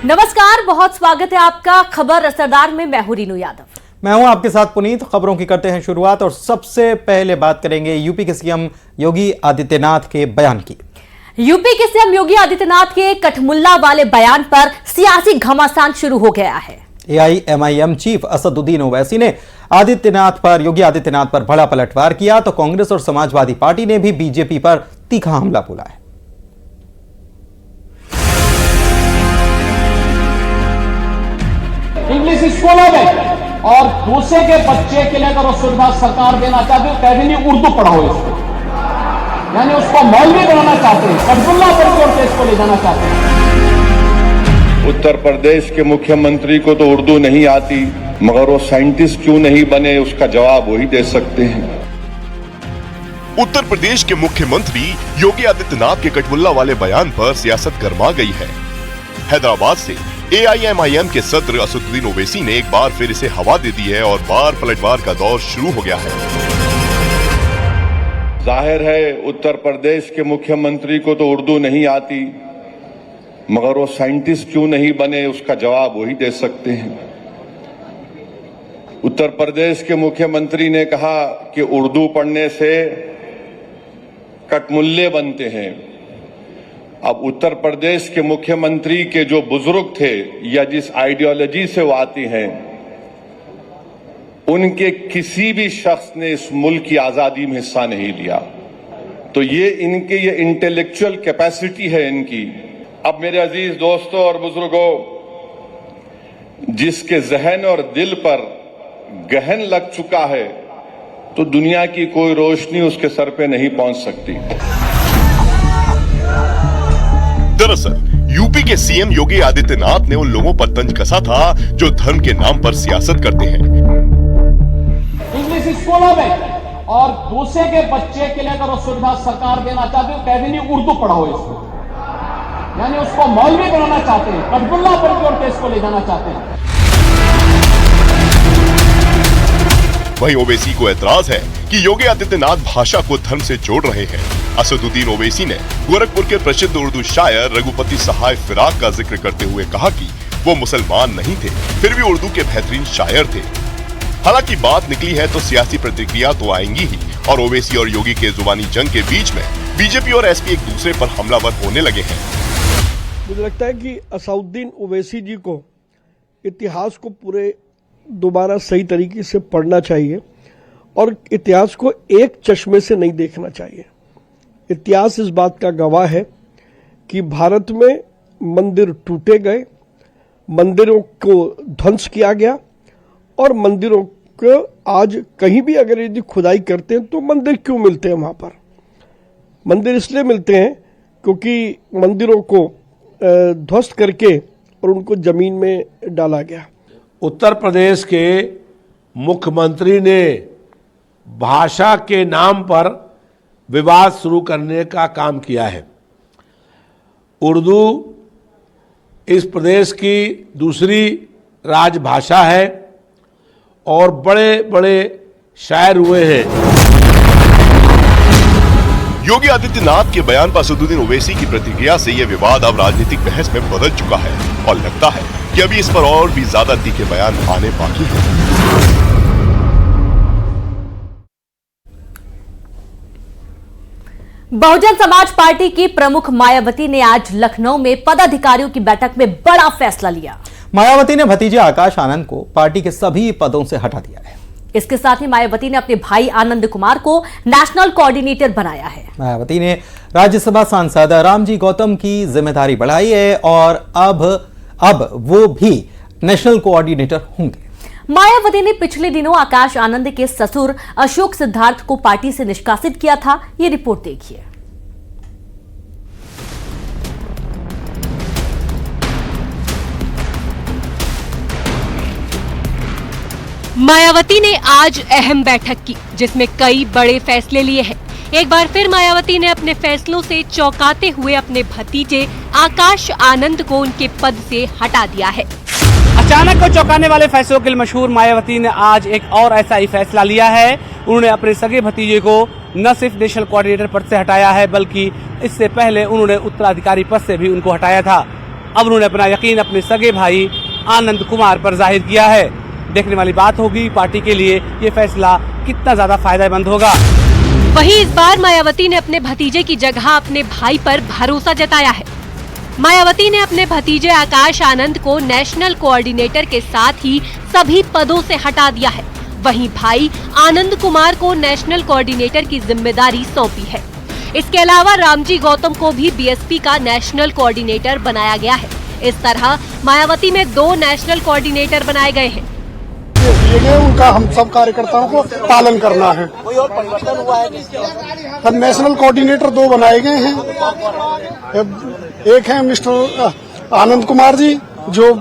नमस्कार, बहुत स्वागत है आपका खबर असरदार में। मैं हूं रीनू यादव। मैं हूं आपके साथ पुनीत। खबरों की करते हैं शुरुआत और सबसे पहले बात करेंगे यूपी के सीएम योगी आदित्यनाथ के बयान की। यूपी के सीएम योगी आदित्यनाथ के कठमुल्ला वाले बयान पर सियासी घमासान शुरू हो गया है। AIMIM चीफ असदुद्दीन ओवैसी ने योगी आदित्यनाथ पर बड़ा पलटवार किया तो कांग्रेस और समाजवादी पार्टी ने भी बीजेपी पर तीखा हमला बोला है। इंग्लिश स्कूलों में और दूसरे के बच्चे के लिए अगर वो सुविधा सरकार देना चाहती है, कह नहीं उर्दू पढ़ाओ इसको, यानी उसको मौलवी बनाना चाहते हैं, कठपुल्ला पर के इसको ले जाना चाहते हैं। उत्तर प्रदेश के मुख्यमंत्री को तो उर्दू नहीं आती, मगर वो साइंटिस्ट क्यों नहीं बने, उसका जवाब वही दे सकते हैं। उत्तर प्रदेश के मुख्यमंत्री योगी आदित्यनाथ के कठपुल्ला वाले बयान पर सियासत गर्मा गई है। हैदराबाद से AIMIM के सदर असदुद्दीन ओवैसी ने एक बार फिर इसे हवा दे दी है और बार पलटवार का दौर शुरू हो गया है। जाहिर है उत्तर प्रदेश के मुख्यमंत्री को तो उर्दू नहीं आती, मगर वो साइंटिस्ट क्यों नहीं बने, उसका जवाब वही दे सकते हैं। उत्तर प्रदेश के मुख्यमंत्री ने कहा कि उर्दू पढ़ने से कठमुल्ले बनते हैं। अब उत्तर प्रदेश के मुख्यमंत्री के जो बुजुर्ग थे या जिस आइडियोलॉजी से वो आती हैं, उनके किसी भी शख्स ने इस मुल्क की आजादी में हिस्सा नहीं लिया। तो ये इंटेलेक्चुअल कैपेसिटी है इनकी। अब मेरे अजीज दोस्तों और बुजुर्गों, जिसके जहन और दिल पर गहन लग चुका है, तो दुनिया की कोई रोशनी उसके सर पे नहीं पहुंच सकती। दरअसल यूपी के सीएम योगी आदित्यनाथ ने उन लोगों पर तंज कसा था जो धर्म के नाम पर सियासत करते हैं। इंग्लिश स्कूलों में और दूसरे के बच्चे के लिए अगर वो सुविधा सरकार देना चाहती है, कह नहीं उर्दू पढ़ाओ इसको, यानी उसको मौलवी बनाना चाहते हैं, कठपुल्ला पर इसको ले जाना चाहते हैं। वहीं ओवैसी को एतराज है कि योगी आदित्यनाथ भाषा को धर्म से जोड़ रहे हैं। असदुद्दीन ओवैसी ने गोरखपुर के प्रसिद्ध उर्दू शायर रघुपति सहाय फिराक का जिक्र करते हुए कहा कि वो मुसलमान नहीं थे, फिर भी उर्दू के बेहतरीन शायर थे। हालांकि बात निकली है तो सियासी प्रतिक्रिया तो आएंगी ही, और ओवैसी और योगी के जुबानी जंग के बीच में बीजेपी और एसपी एक दूसरे पर हमलावर होने लगे हैं। मुझे लगता है कि असदुद्दीन ओवैसी जी को इतिहास को पूरे दोबारा सही तरीके से पढ़ना चाहिए और इतिहास को एक चश्मे से नहीं देखना चाहिए। इतिहास इस बात का गवाह है कि भारत में मंदिर टूटे गए, मंदिरों को ध्वंस किया गया, और मंदिरों को आज कहीं भी अगर यदि खुदाई करते हैं तो मंदिर क्यों मिलते हैं वहां पर? मंदिर इसलिए मिलते हैं क्योंकि मंदिरों को ध्वस्त करके और उनको जमीन में डाला गया। उत्तर प्रदेश के मुख्यमंत्री ने भाषा के नाम पर विवाद शुरू करने का काम किया है। उर्दू इस प्रदेश की दूसरी राजभाषा है और बड़े बड़े शायर हुए हैं। योगी आदित्यनाथ के बयान पर असदुद्दीन ओवैसी की प्रतिक्रिया से यह विवाद अब राजनीतिक बहस में बदल चुका है और लगता है कि अभी इस पर और भी ज्यादा तीखे बयान आने बाकी हैं। बहुजन समाज पार्टी की प्रमुख मायावती ने आज लखनऊ में पदाधिकारियों की बैठक में बड़ा फैसला लिया। मायावती ने भतीजे आकाश आनंद को पार्टी के सभी पदों से हटा दिया है। इसके साथ ही मायावती ने अपने भाई आनंद कुमार को नेशनल कोऑर्डिनेटर बनाया है। मायावती ने राज्यसभा सांसद रामजी गौतम की जिम्मेदारी बढ़ाई है और अब वो भी नेशनल कोऑर्डिनेटर होंगे। मायावती ने पिछले दिनों आकाश आनंद के ससुर अशोक सिद्धार्थ को पार्टी से निष्कासित किया था। ये रिपोर्ट देखिए। मायावती ने आज अहम बैठक की जिसमें कई बड़े फैसले लिए हैं। एक बार फिर मायावती ने अपने फैसलों से चौंकाते हुए अपने भतीजे आकाश आनंद को उनके पद से हटा दिया है। अचानक को चौंकाने वाले फैसलों के लिए मशहूर मायावती ने आज एक और ऐसा ही फैसला लिया है। उन्होंने अपने सगे भतीजे को न सिर्फ नेशनल कोऑर्डिनेटर पद से हटाया है, बल्कि इससे पहले उन्होंने उत्तराधिकारी पद से भी उनको हटाया था। अब उन्होंने अपना यकीन अपने सगे भाई आनंद कुमार पर जाहिर किया है। देखने वाली बात होगी पार्टी के लिए ये फैसला कितना ज्यादा फायदेमंद होगा। वहीं इस बार मायावती ने अपने भतीजे की जगह अपने भाई पर भरोसा जताया है। मायावती ने अपने भतीजे आकाश आनंद को नेशनल कोऑर्डिनेटर के साथ ही सभी पदों से हटा दिया है। वहीं भाई आनंद कुमार को नेशनल कोऑर्डिनेटर की जिम्मेदारी सौंपी है। इसके अलावा रामजी गौतम को भी बीएसपी का नेशनल कोऑर्डिनेटर बनाया गया है। इस तरह मायावती में 2 नेशनल कोऑर्डिनेटर बनाए गए हैं। दिए गए उनका हम सब कार्यकर्ताओं को पालन करना है। कोई और परिवर्तन हुआ है? अब नेशनल कोऑर्डिनेटर 2 बनाए गए हैं। एक है मिस्टर आनंद कुमार जी जो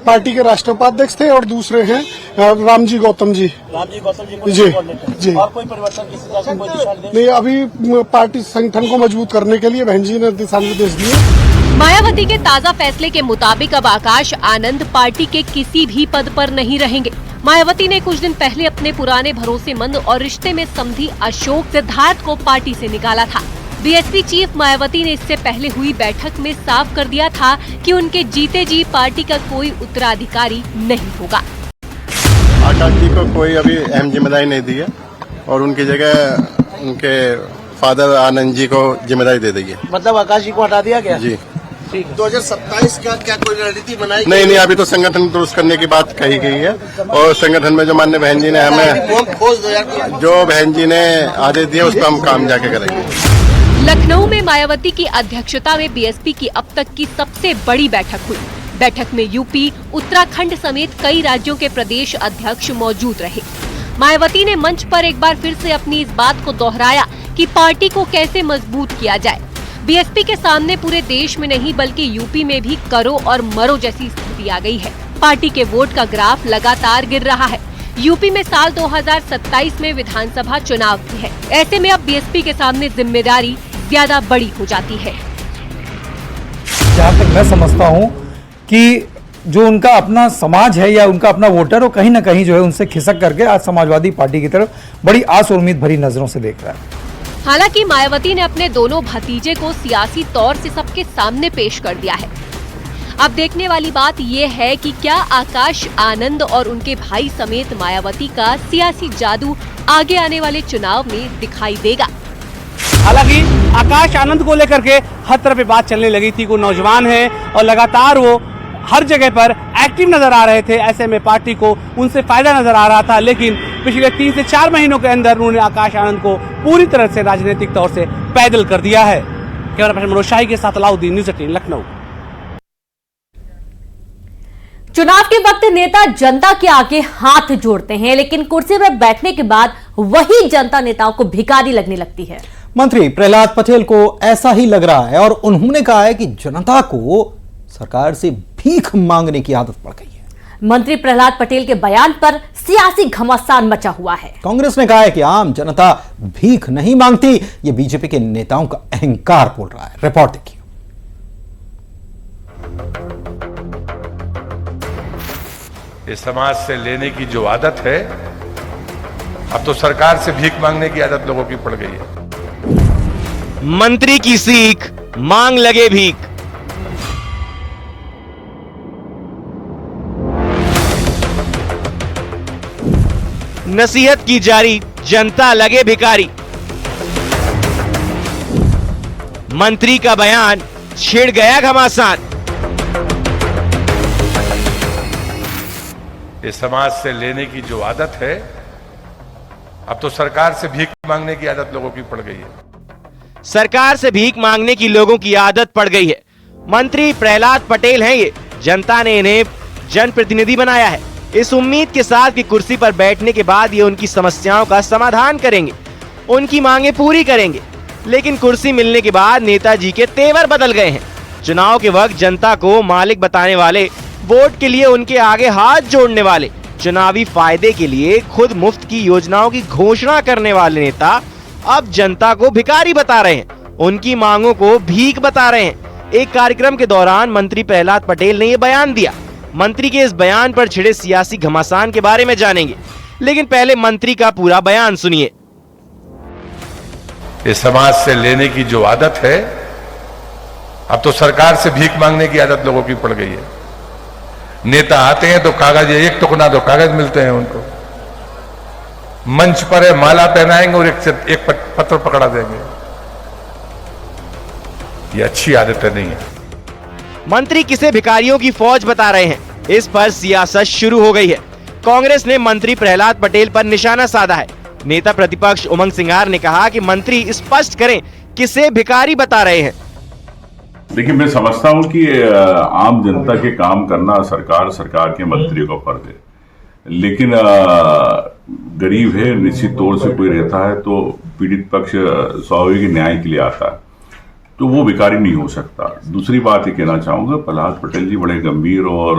पार्टी के राष्ट्रीय उपाध्यक्ष थे और दूसरे हैं रामजी गौतम जी। रामजी गौतम जी और कोई परिवर्तन किसी तरह का कोई दिशा निर्देश नहीं, अभी पार्टी संगठन को मजबूत करने के लिए बहन जी ने दिशा निर्देश दिए। मायावती के ताजा फैसले के मुताबिक अब आकाश आनंद पार्टी के किसी भी पद पर नहीं रहेंगे। मायावती ने कुछ दिन पहले अपने पुराने भरोसेमंद और रिश्ते में समधी अशोक सिद्धार्थ को पार्टी से निकाला था। बीएसपी चीफ मायावती ने इससे पहले हुई बैठक में साफ कर दिया था कि उनके जीते जी पार्टी का कोई उत्तराधिकारी नहीं होगा। आकाश जी को कोई अभी अहम जिम्मेदारी नहीं दी है और उनकी जगह उनके फादर आनंद जी को जिम्मेदारी दे दी है। मतलब आकाश जी को हटा दिया गया? जी। 2027 का क्या कोई रणनीति बनाई? नहीं, अभी तो संगठन दुरुस्त करने की बात कही गई है और संगठन में जो माननीय बहन जी ने हमें जो बहन जी ने आदेश दिया उस पर हम काम जाके करेंगे। लखनऊ में मायावती की अध्यक्षता में बीएसपी की अब तक की सबसे बड़ी बैठक हुई। बैठक में यूपी, उत्तराखंड समेत कई राज्यों के प्रदेश अध्यक्ष मौजूद रहे। मायावती ने मंच पर एक बार फिर से अपनी इस बात को दोहराया कि पार्टी को कैसे मजबूत किया जाए। बीएसपी के सामने पूरे देश में नहीं बल्कि यूपी में भी करो और मरो जैसी स्थिति आ गई है। पार्टी के वोट का ग्राफ लगातार गिर रहा है। यूपी में साल 2027 में विधानसभा चुनाव भी है। ऐसे में अब बीएसपी के सामने जिम्मेदारी ज्यादा बड़ी हो जाती है। जहाँ तक मैं समझता हूँ कि जो उनका अपना समाज है या उनका अपना वोटर, वो कहीं ना कहीं जो है उनसे खिसक करके आज समाजवादी पार्टी की तरफ बड़ी आस और उम्मीद भरी नजरों से देख रहा है। हालांकि मायावती ने अपने दोनों भतीजे को सियासी तौर से सबके सामने पेश कर दिया है। अब देखने वाली बात ये है कि क्या आकाश आनंद और उनके भाई समेत मायावती का सियासी जादू आगे आने वाले चुनाव में दिखाई देगा। हालांकि आकाश आनंद को लेकर के हर तरफ बात चलने लगी थी। वो नौजवान है और लगातार वो हर जगह पर एक्टिव नजर आ रहे थे। ऐसे में पार्टी को उनसे फायदा नजर आ रहा था, लेकिन पिछले 3 से 4 महीनों के अंदर उन्होंने आकाश आनंद को पूरी तरह से राजनीतिक तौर से पैदल कर दिया है। कैमरा पर्सन मनोज शाही के साथ अलाउद्दीन, न्यूज़ 18 लखनऊ। चुनाव के वक्त नेता जनता के आगे हाथ जोड़ते हैं, लेकिन कुर्सी पर बैठने के बाद वही जनता नेताओं को भिखारी लगने लगती है। मंत्री प्रहलाद पटेल को ऐसा ही लग रहा है और उन्होंने कहा है कि जनता को सरकार से भीख मांगने की आदत पड़ गई है। मंत्री प्रहलाद पटेल के बयान पर सियासी घमासान मचा हुआ है। कांग्रेस ने कहा है कि आम जनता भीख नहीं मांगती, ये बीजेपी के नेताओं का अहंकार बोल रहा है। रिपोर्ट देखिए। इस समाज से लेने की जो आदत है, अब तो सरकार से भीख मांगने की आदत लोगों की पड़ गई है। मंत्री की सीख, मांग लगे भीख। नसीहत की जारी, जनता लगे भिखारी। मंत्री का बयान, छिड़ गया घमासान। इस समाज से लेने की जो आदत है, अब तो सरकार से भीख मांगने की आदत लोगों की पड़ गई है। सरकार से भीख मांगने की लोगों की आदत पड़ गई है। मंत्री प्रहलाद पटेल हैं ये, जनता ने इन्हें जनप्रतिनिधि बनाया है इस उम्मीद के साथ कि कुर्सी पर बैठने के बाद ये उनकी समस्याओं का समाधान करेंगे, उनकी मांगे पूरी करेंगे। लेकिन कुर्सी मिलने के बाद नेताजी के तेवर बदल गए हैं। चुनाव के वक्त जनता को मालिक बताने वाले, वोट के लिए उनके आगे हाथ जोड़ने वाले, चुनावी फायदे के लिए खुद मुफ्त की योजनाओं की घोषणा करने वाले नेता अब जनता को भिखारी बता रहे हैं, उनकी मांगों को भीख बता रहे हैं। एक कार्यक्रम के दौरान मंत्री प्रहलाद पटेल ने ये बयान दिया। मंत्री के इस बयान पर छिड़े सियासी घमासान के बारे में जानेंगे, लेकिन पहले मंत्री का पूरा बयान सुनिए। इस समाज से लेने की जो आदत है, अब तो सरकार से भीख मांगने की आदत लोगों की पड़ गई है। नेता आते हैं तो कागज, एक टुकड़ा तो कागज मिलते हैं उनको, मंच पर है माला पहनाएंगे और एक पत्र पकड़ा देंगे। ये अच्छी आदतें नहीं है। मंत्री किसे भिखारियों की फौज बता रहे हैं, इस पर सियासत शुरू हो गई है। कांग्रेस ने मंत्री प्रहलाद पटेल पर निशाना साधा है। नेता प्रतिपक्ष उमंग सिंघार ने कहा कि मंत्री स्पष्ट करें किसे भिखारी बता रहे हैं। देखिए, मैं समझता हूं कि आम जनता के काम करना सरकार के मंत्रियों का फर्ज है, लेकिन गरीब है, निश्चित तौर से कोई रहता है तो पीड़ित पक्ष स्वाभाविक न्याय के लिए आता है, तो वो भिखारी नहीं हो सकता। दूसरी बात ये कहना चाहूंगा, प्रहलाद पटेल जी बड़े गंभीर और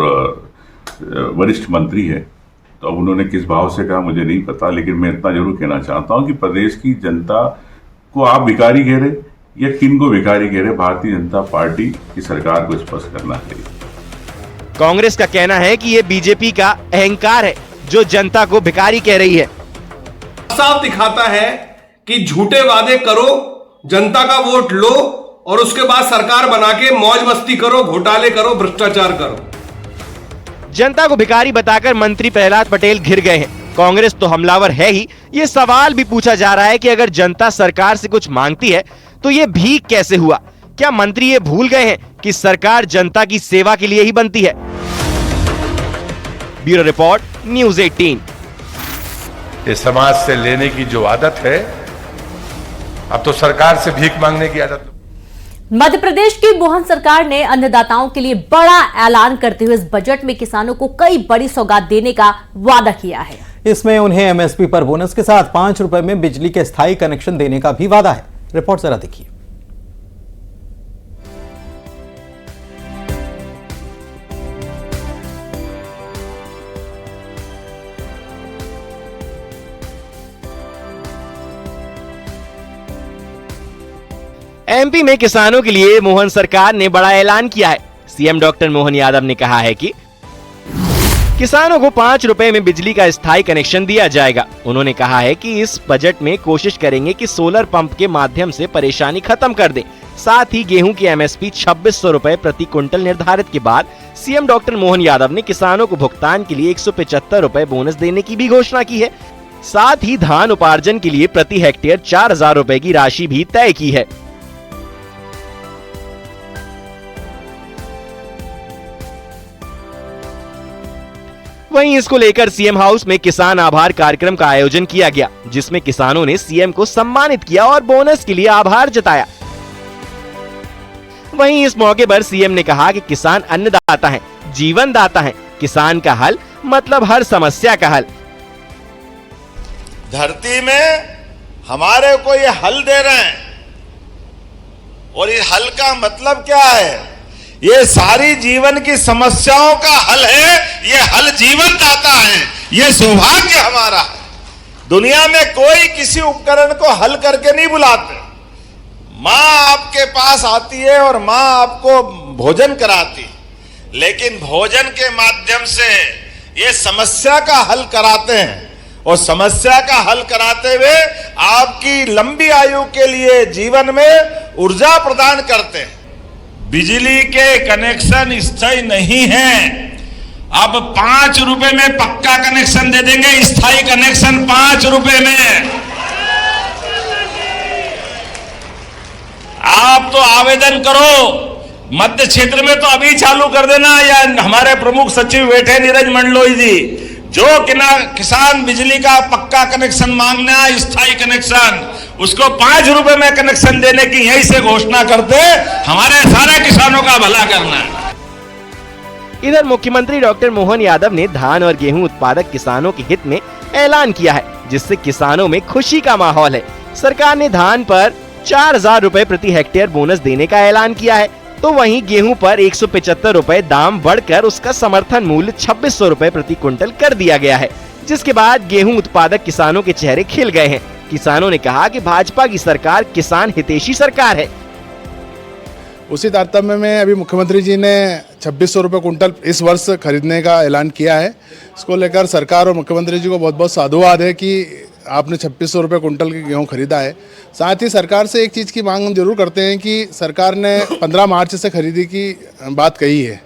वरिष्ठ मंत्री है, तो अब उन्होंने किस भाव से कहा मुझे नहीं पता, लेकिन मैं इतना जरूर कहना चाहता हूं कि प्रदेश की जनता को आप भिखारी कह रहे या किन को भिखारी कह रहे, भारतीय जनता पार्टी की सरकार को स्पष्ट करना चाहिए। कांग्रेस का कहना है कि ये बीजेपी का अहंकार है जो जनता को भिखारी कह रही है। साफ दिखाता है कि झूठे वादे करो, जनता का वोट लो और उसके बाद सरकार बना के मौज मस्ती करो, घोटाले करो, भ्रष्टाचार करो। जनता को भिखारी बताकर मंत्री प्रहलाद पटेल घिर गए हैं। कांग्रेस तो हमलावर है ही। ये सवाल भी पूछा जा रहा है कि अगर जनता सरकार से कुछ मांगती है तो ये भीख कैसे हुआ? क्या मंत्री ये भूल गए हैं कि सरकार जनता की सेवा के लिए ही बनती है? Bureau report, news 18। ये समाज से लेने की जो आदत है, अब तो सरकार से भीख मांगने की आदत। मध्य प्रदेश की मोहन सरकार ने अन्नदाताओं के लिए बड़ा ऐलान करते हुए इस बजट में किसानों को कई बड़ी सौगात देने का वादा किया है। इसमें उन्हें एमएसपी पर बोनस के साथ 5 रुपए में बिजली के स्थायी कनेक्शन देने का भी वादा है। रिपोर्ट जरा देखिए। एमपी में किसानों के लिए मोहन सरकार ने बड़ा ऐलान किया है। सीएम डॉक्टर मोहन यादव ने कहा है कि किसानों को 5 रुपए में बिजली का स्थायी कनेक्शन दिया जाएगा। उन्होंने कहा है कि इस बजट में कोशिश करेंगे कि सोलर पंप के माध्यम से परेशानी खत्म कर दें। साथ ही गेहूं की एमएसपी 2600 रुपए प्रति क्विंटल निर्धारित के बाद सीएम डॉक्टर मोहन यादव ने किसानों को भुगतान के लिए 175 रुपए बोनस देने की भी घोषणा की है। साथ ही धान उपार्जन के लिए प्रति हेक्टेयर 4000 रुपए की राशि भी तय की है। वहीं इसको लेकर सीएम हाउस में किसान आभार कार्यक्रम का आयोजन किया गया, जिसमें किसानों ने सीएम को सम्मानित किया और बोनस के लिए आभार जताया। वहीं इस मौके पर सीएम ने कहा कि किसान अन्नदाता हैं, जीवन दाता हैं। किसान का हल मतलब हर समस्या का हल। धरती में हमारे को ये हल दे रहे हैं और ये हल का मतलब क्या है? ये सारी जीवन की समस्याओं का हल है। ये हल जीवन दाता है। ये सौभाग्य हमारा है। दुनिया में कोई किसी उपकरण को हल करके नहीं बुलाते। माँ आपके पास आती है और माँ आपको भोजन कराती, लेकिन भोजन के माध्यम से ये समस्या का हल कराते हैं और समस्या का हल कराते हुए आपकी लंबी आयु के लिए जीवन में ऊर्जा प्रदान करते हैं। बिजली के कनेक्शन स्थायी नहीं है। अब 5 रुपए में पक्का कनेक्शन दे देंगे, स्थायी कनेक्शन 5 रुपए में। आप तो आवेदन करो, मध्य क्षेत्र में तो अभी चालू कर देना, या हमारे प्रमुख सचिव बैठे नीरज मंडलोई जी, जो किसान बिजली का पक्का कनेक्शन मांगना है, स्थायी कनेक्शन, उसको 5 रुपए में कनेक्शन देने की यहीं से घोषणा करते, हमारे सारे किसानों का भला करना है। इधर मुख्यमंत्री डॉक्टर मोहन यादव ने धान और गेहूं उत्पादक किसानों के हित में ऐलान किया है, जिससे किसानों में खुशी का माहौल है। सरकार ने धान पर 4000 रुपए प्रति हेक्टेयर बोनस देने का ऐलान किया है, तो वहीं गेहूं पर 175 रुपए दाम बढ़कर उसका समर्थन मूल्य 2600 रुपए प्रति क्विंटल कर दिया गया है, जिसके बाद गेहूं उत्पादक किसानों के चेहरे खिल गए हैं। किसानों ने कहा कि भाजपा की सरकार किसान हितैषी सरकार है। उसी तारतम्य में अभी मुख्यमंत्री जी ने 2600 रुपये कुंटल इस वर्ष खरीदने का ऐलान किया है। इसको लेकर सरकार और मुख्यमंत्री जी को बहुत बहुत साधुवाद है कि आपने 2600 रुपये कुंटल की गेहूँ खरीदा है। साथ ही सरकार से एक चीज़ की मांग हम जरूर करते हैं कि सरकार ने 15 मार्च से खरीदी की बात कही है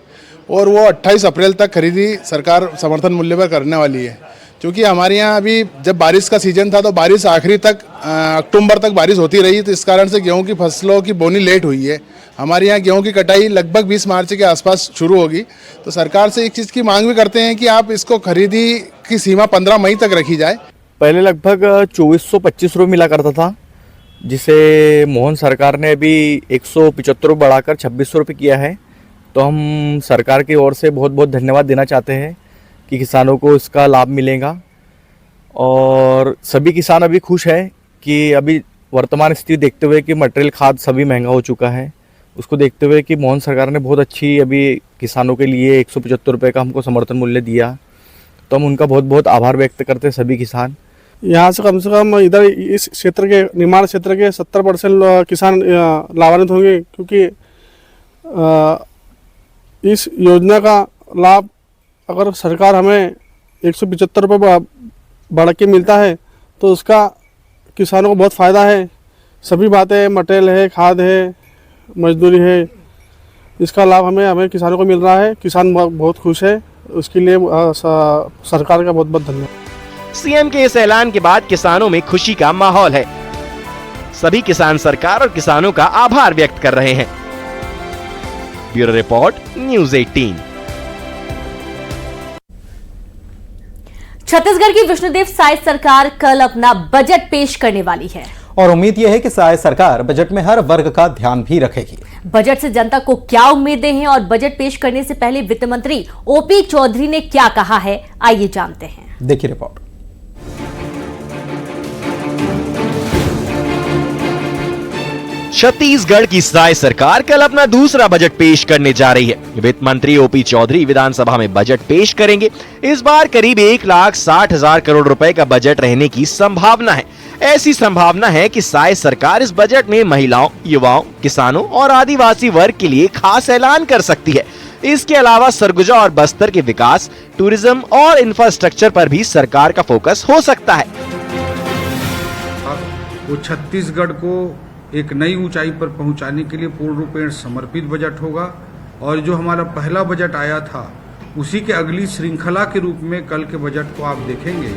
और वो 28 अप्रैल तक खरीदी सरकार समर्थन मूल्य पर करने वाली है। क्योंकि हमारे यहाँ अभी जब बारिश का सीजन था तो बारिश आखिरी तक अक्टूबर तक बारिश होती रही, तो इस कारण से गेहूं की फसलों की बोनी लेट हुई है। हमारे यहाँ गेहूं की कटाई लगभग 20 मार्च के आसपास शुरू होगी। तो सरकार से एक चीज़ की मांग भी करते हैं कि आप इसको खरीदी की सीमा 15 मई तक रखी जाए। पहले लगभग 2425 रुपये मिला करता था, जिसे मोहन सरकार ने अभी 175 रुपये बढ़ाकर 2600 रुपये किया है। तो हम सरकार की ओर से बहुत बहुत धन्यवाद देना चाहते हैं कि किसानों को इसका लाभ मिलेगा और सभी किसान अभी खुश है कि अभी वर्तमान स्थिति देखते हुए कि मटेरियल खाद सभी महंगा हो चुका है, उसको देखते हुए कि मोहन सरकार ने बहुत अच्छी अभी किसानों के लिए 175 रुपये का हमको समर्थन मूल्य दिया। तो हम उनका बहुत बहुत आभार व्यक्त करते हैं सभी किसान। यहाँ से कम इधर इस क्षेत्र के निर्माण क्षेत्र के 70% किसान लाभान्वित होंगे, क्योंकि इस योजना का लाभ अगर सरकार हमें 175 रुपये बढ़ के मिलता है तो उसका किसानों को बहुत फ़ायदा है। सभी बातें, मटेरियल है, खाद है, मजदूरी है, इसका लाभ हमें किसानों को मिल रहा है। किसान बहुत खुश है, उसके लिए सरकार का बहुत बहुत धन्यवाद। सीएम के इस ऐलान के बाद किसानों में खुशी का माहौल है। सभी किसान सरकार और किसानों का आभार व्यक्त कर रहे हैं। Bureau report, news 18। छत्तीसगढ़ की विष्णुदेव साय सरकार कल अपना बजट पेश करने वाली है और उम्मीद यह है कि साय सरकार बजट में हर वर्ग का ध्यान भी रखेगी। बजट से जनता को क्या उम्मीदें हैं और बजट पेश करने से पहले वित्त मंत्री ओपी चौधरी ने क्या कहा है, आइए जानते हैं। देखिए रिपोर्ट। छत्तीसगढ़ की साय सरकार कल अपना दूसरा बजट पेश करने जा रही है। वित्त मंत्री ओपी चौधरी विधानसभा में बजट पेश करेंगे। इस बार करीब 1,60,000 करोड़ रुपए का बजट रहने की संभावना है। ऐसी संभावना है कि साय सरकार इस बजट में महिलाओं, युवाओं, किसानों और आदिवासी वर्ग के लिए खास ऐलान कर सकती है। इसके अलावा सरगुजा और बस्तर के विकास, टूरिज्म और इंफ्रास्ट्रक्चर पर भी सरकार का फोकस हो सकता है। वो छत्तीसगढ़ को एक नई ऊंचाई पर पहुंचाने के लिए पूर्ण रूपेण समर्पित बजट होगा और जो हमारा पहला बजट आया था उसी के अगली श्रृंखला के रूप में कल के बजट को आप देखेंगे।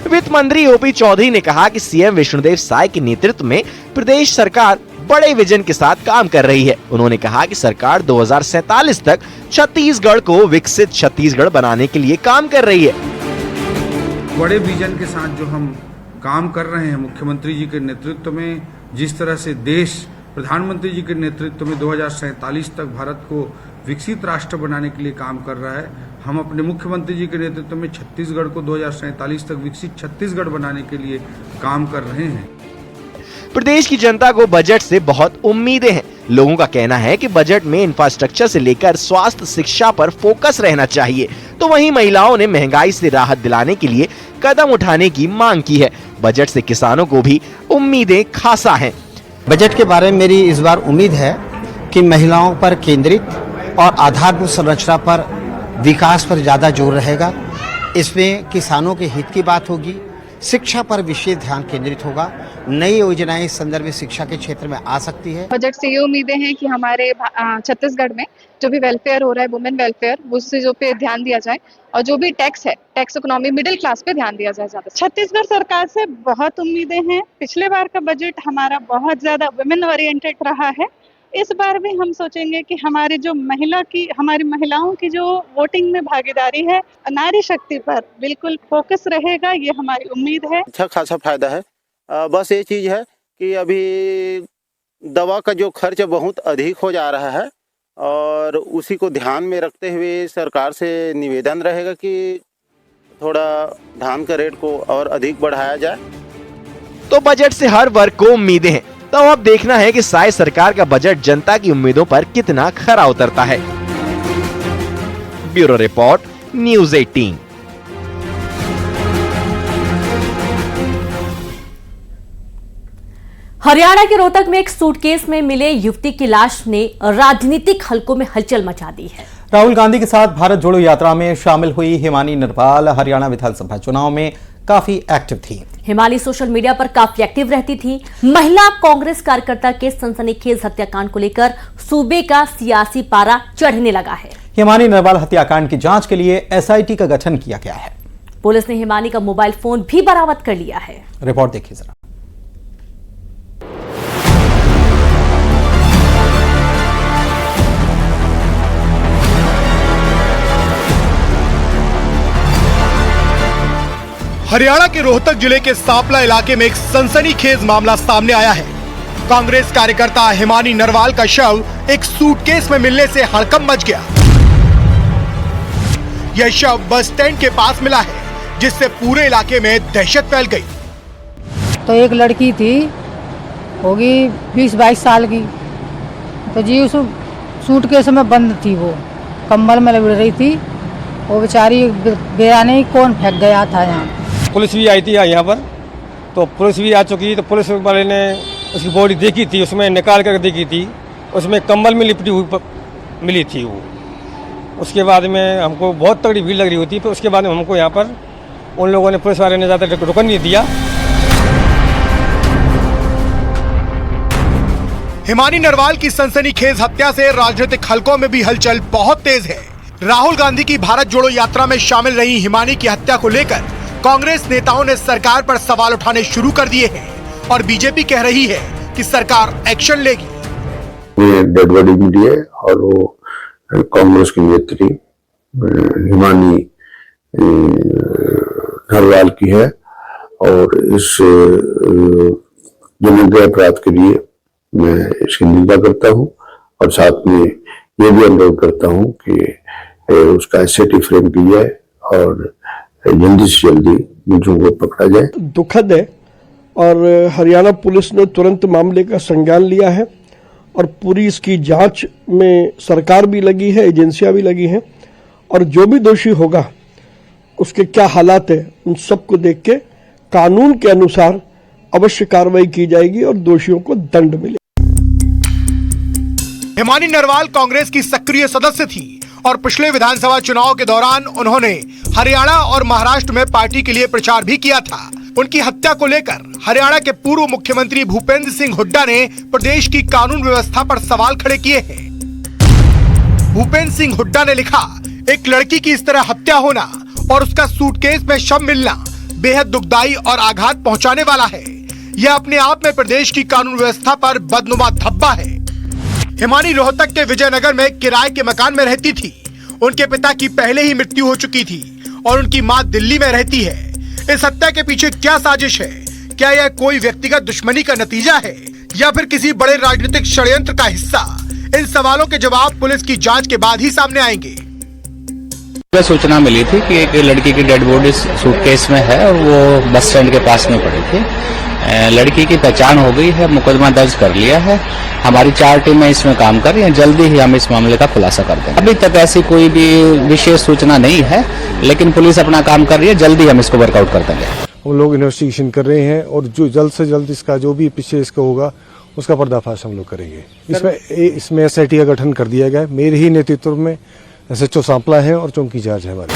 वित्त मंत्री ओपी चौधरी ने कहा कि सीएम विष्णुदेव साय के नेतृत्व में प्रदेश सरकार बड़े विजन के साथ काम कर रही है। उन्होंने कहा कि सरकार 2047 तक छत्तीसगढ़ को विकसित छत्तीसगढ़ बनाने के लिए काम कर रही है। बड़े विजन के साथ जो हम काम कर रहे हैं, मुख्यमंत्री जी के नेतृत्व में, जिस तरह से देश प्रधानमंत्री जी के नेतृत्व में 2047 तक भारत को विकसित राष्ट्र बनाने के लिए काम कर रहा है, हम अपने मुख्यमंत्री जी के नेतृत्व में छत्तीसगढ़ को 2047 तक विकसित छत्तीसगढ़ बनाने के लिए काम कर रहे हैं। प्रदेश की जनता को बजट से बहुत उम्मीदें हैं। लोगों का कहना है कि बजट में इंफ्रास्ट्रक्चर से लेकर स्वास्थ्य, शिक्षा पर फोकस रहना चाहिए। तो वहीं महिलाओं ने महंगाई से राहत दिलाने के लिए कदम उठाने की मांग की है। बजट से किसानों को भी उम्मीदें खासा हैं। बजट के बारे में मेरी इस बार उम्मीद है कि महिलाओं पर केंद्रित और आधारभूत संरचना पर, विकास पर ज़्यादा जोर रहेगा। इसमें किसानों के हित की बात होगी, शिक्षा पर विशेष ध्यान केंद्रित होगा। नई योजनाएं इस संदर्भ में शिक्षा के क्षेत्र में आ सकती है। बजट से ये उम्मीदें हैं कि हमारे छत्तीसगढ़ में जो भी वेलफेयर हो रहा है, वुमेन वेलफेयर, उससे जो पे ध्यान दिया जाए और जो भी टैक्स है, टैक्स इकोनॉमी, मिडिल क्लास पे ध्यान दिया जाए ज्यादा। छत्तीसगढ़ सरकार से बहुत उम्मीदें हैं। पिछले बार का बजट हमारा बहुत ज्यादा वुमेन ओरिएंटेड रहा है। इस बार भी हम सोचेंगे कि हमारी महिलाओं की जो वोटिंग में भागीदारी है, नारी शक्ति पर बिल्कुल फोकस रहेगा, ये हमारी उम्मीद है। अच्छा खासा फायदा है। बस ये चीज है कि अभी दवा का जो खर्च बहुत अधिक हो जा रहा है और उसी को ध्यान में रखते हुए सरकार से निवेदन रहेगा कि थोड़ा धान का रेट को और अधिक बढ़ाया जाए। तो बजट से हर वर्ग को उम्मीदें हैं। तो अब देखना है कि साय सरकार का बजट जनता की उम्मीदों पर कितना खरा उतरता है। Bureau report, news 18। हरियाणा के रोहतक में एक सूटकेस में मिले युवती की लाश ने राजनीतिक हलकों में हलचल मचा दी है। राहुल गांधी के साथ भारत जोड़ो यात्रा में शामिल हुई हिमानी नरवाल हरियाणा विधानसभा चुनाव में काफी एक्टिव थी। हिमानी सोशल मीडिया पर काफी एक्टिव रहती थी। महिला कांग्रेस कार्यकर्ता के सनसनीखेज हत्याकांड को लेकर सूबे का सियासी पारा चढ़ने लगा है। हिमानी नरवाल हत्याकांड की जांच के लिए एसआईटी का गठन किया गया है। पुलिस ने हिमानी का मोबाइल फोन भी बरामद कर लिया है। रिपोर्ट देखिए जरा। हरियाणा के रोहतक जिले के सांपला इलाके में एक सनसनीखेज मामला सामने आया है। कांग्रेस कार्यकर्ता हिमानी नरवाल का शव एक सूटकेस में मिलने से हड़कंप मच गया। यह शव बस स्टैंड के पास मिला है, जिससे पूरे इलाके में दहशत फैल गई। तो एक लड़की थी, होगी 20-22 साल की, तो जी उस सूटकेस में बंद थी, वो कंबल में लपेट रही थी। वो बेचारी गया नहीं, कौन फेंक गया था यहाँ। पुलिस भी आई थी यहाँ पर, तो पुलिस भी आ चुकी, तो पुलिस वाले ने उसकी बॉडी देखी थी, उसमें निकाल कर देखी थी, उसमें कंबल में लिपटी हुई मिली थी वो। उसके बाद में हमको बहुत तगड़ी भीड़ लग रही होती, तो उसके बाद में हमको यहाँ पर उन लोगों ने, पुलिस वाले ने ज़्यादा रुकन नहीं दिया। हिमानी नरवाल की सनसनीखेज हत्या से राजनीतिक हलकों में भी हलचल बहुत तेज है। राहुल गांधी की भारत जोड़ो यात्रा में शामिल रही हिमानी की हत्या को लेकर कांग्रेस नेताओं ने सरकार पर सवाल उठाने शुरू कर दिए हैं और बीजेपी कह रही है कि सरकार एक्शन लेगी। डेड बॉडी मिली है और वो कांग्रेस की नेत्री हिमानी नरवाल की है, और इस जनहत्या अपराध के लिए मैं इसकी निंदा करता हूं और साथ में ये भी अनुरोध करता हूं कि उसका एसआईटी फ्रेम की जाए और जल्दी से जल्दी मुझे को पकड़ा जाए। दुखद है, और हरियाणा पुलिस ने तुरंत मामले का संज्ञान लिया है और पूरी इसकी जांच में सरकार भी लगी है, एजेंसियां भी लगी हैं, और जो भी दोषी होगा उसके क्या हालात है उन सबको देख के कानून के अनुसार अवश्य कार्रवाई की जाएगी और दोषियों को दंड मिलेगा। हिमानी नरवाल कांग्रेस की सक्रिय सदस्य थी और पिछले विधानसभा चुनाव के दौरान उन्होंने हरियाणा और महाराष्ट्र में पार्टी के लिए प्रचार भी किया था। उनकी हत्या को लेकर हरियाणा के पूर्व मुख्यमंत्री भूपेंद्र सिंह हुड्डा ने प्रदेश की कानून व्यवस्था पर सवाल खड़े किए हैं। भूपेंद्र सिंह हुड्डा ने लिखा, एक लड़की की इस तरह हत्या होना और उसका सूटकेस में शव मिलना बेहद दुखदाई और आघात पहुंचाने वाला है। यह अपने आप में प्रदेश की कानून व्यवस्था पर बदनुमा धब्बा है। हिमानी रोहतक के विजयनगर में किराए के मकान में रहती थी। उनके पिता की पहले ही मृत्यु हो चुकी थी और उनकी मां दिल्ली में रहती है। इस हत्या के पीछे क्या साजिश है? क्या यह कोई व्यक्तिगत दुश्मनी का नतीजा है या फिर किसी बड़े राजनीतिक षड्यंत्र का हिस्सा? इन सवालों के जवाब पुलिस की जांच के बाद ही सामने आएंगे। सूचना मिली थी कि एक लड़की की डेड बॉडी सूटकेस में है और वो बस स्टैंड के पास में पड़ी थी। लड़की की पहचान हो गई है, मुकदमा दर्ज कर लिया है। हमारी 4 टीमें इसमें काम कर रही हैं, जल्दी ही हम इस मामले का खुलासा कर देंगे। अभी तक ऐसी कोई भी विशेष सूचना नहीं है, लेकिन पुलिस अपना काम कर रही है, जल्दी हम इसको वर्कआउट कर देंगे। हम लोग इन्वेस्टिगेशन कर रहे हैं और जो जल्द से जल्द इसका जो भी पीछे इसका होगा उसका पर्दाफाश हम लोग करेंगे। इसमें एसआईटी का गठन कर दिया गया। मेरे ही नेतृत्व में एसएचओ सांपला है और चौकी इंचार्ज है हमारे।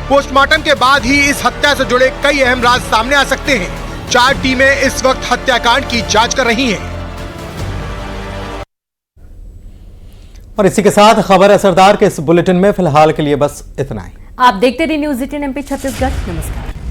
पोस्टमार्टम के बाद ही इस हत्या से जुड़े कई अहम राज सामने आ सकते हैं। 4 टीमें इस वक्त हत्याकांड की जांच कर रही हैं। और इसी के साथ खबर असरदार के इस बुलेटिन में फिलहाल के लिए बस इतना ही। आप देखते रहिए न्यूज़ 18 MP छत्तीसगढ़। नमस्कार।